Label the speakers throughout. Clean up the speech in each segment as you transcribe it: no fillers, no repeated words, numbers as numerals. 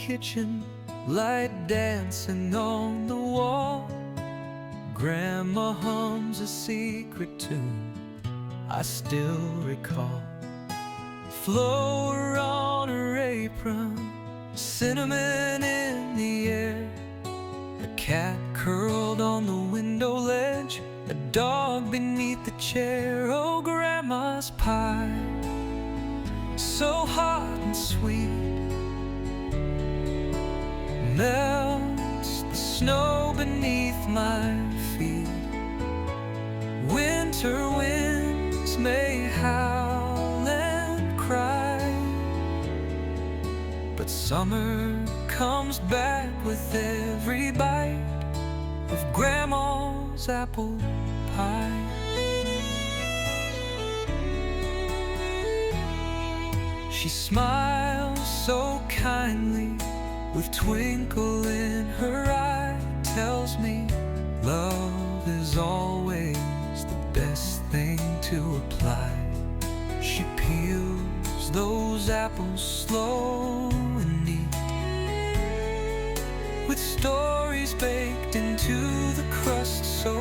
Speaker 1: kitchen, light dancing on the wall. Grandma hums a secret tune I still recall. Flower on her apron, cinnamon in the air, a cat curled on the window ledge, a dog beneath the chair. Oh, Grandma's pie, so hot and sweet, melts the snow beneath my feet. Winter winds may howl and cry, but summer comes back with every bite of Grandma's apple pie. She smiles so kindly with twinkle in her eye, tells me love is always the best thing to apply. She peels those apples slow and neat, with stories baked into the crust so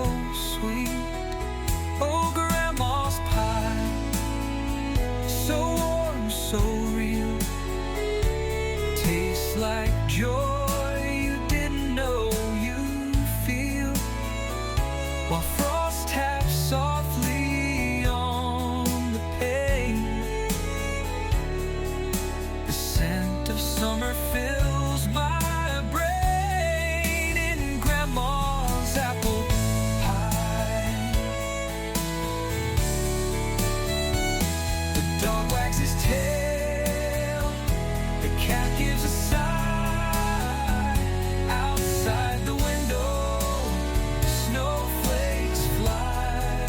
Speaker 1: sweet. Oh, Grandma's pie, so warm, so real, tastes like joy you didn't know you feel, while frost taps softly on the pane. The scent of summer fills my brain in Grandma's apple pie. The dog wags his tail, the cat gives a sigh. Outside the window, snowflakes fly.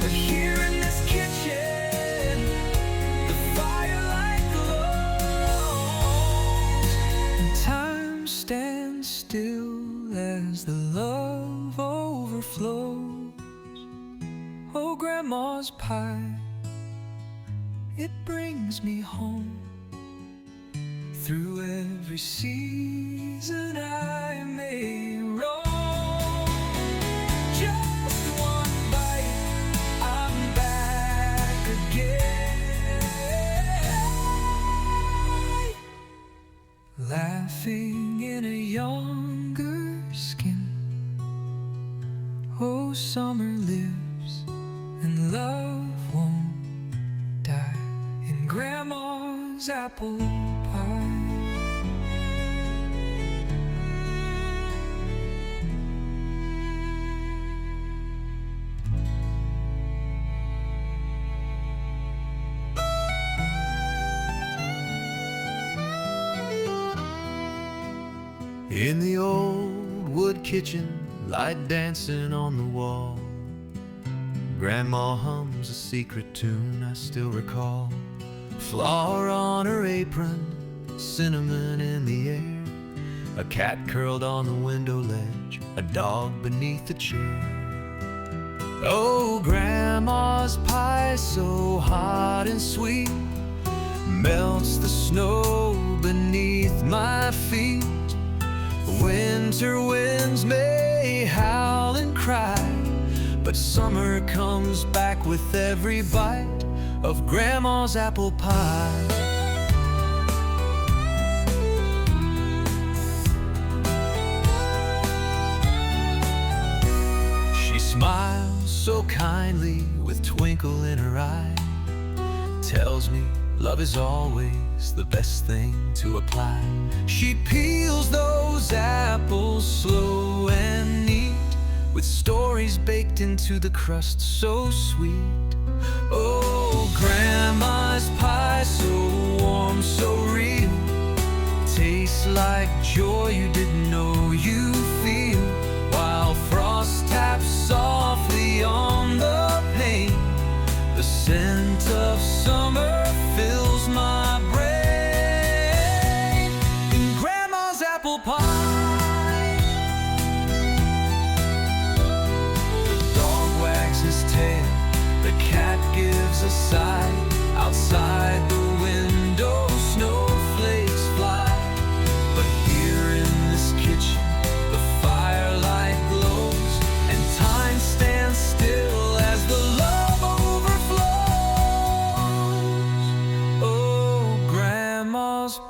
Speaker 1: But here in this kitchen, the firelight glows, and time stands still as the love overflows. Oh, Grandma's pie, it brings me home. Through every season I may roam. Just one bite, I'm back again, laughing in a younger skin. Oh, summer lives and love won't die in Grandma's apple pie. In the old wood kitchen, light dancing on the wall, Grandma hums a secret tune I still recall. Flour on her apron, cinnamon in the air, a cat curled on the window ledge, a dog beneath the chair. Oh, Grandma's pie, so hot and sweet, melts the snow beneath my feet. Winter winds may howl and cry, but summer comes back with every bite of Grandma's apple pie. She smiles so kindly with twinkle in her eye, tells me love is always the best thing to apply. She peels those apples slow and neat, with stories baked into the crust so sweet. Oh, Grandma's pie, so warm, so real, tastes like joy you didn't know you feel, while frost taps softly on the pane. The scent of summer fills my brain in Grandma's apple pie. The dog wags his tail, the cat gives a sigh. Outside the window, snowflakes fly.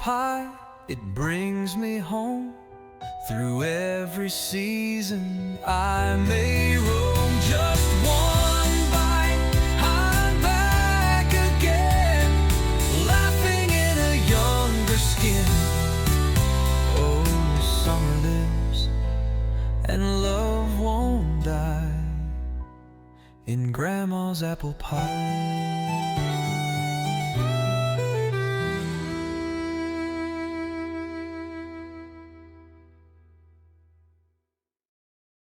Speaker 1: pie, it brings me home. Through every season I may roam. Just one bite, I'm back again, laughing in a younger skin. Oh, summer lives and love won't die in Grandma's apple pie.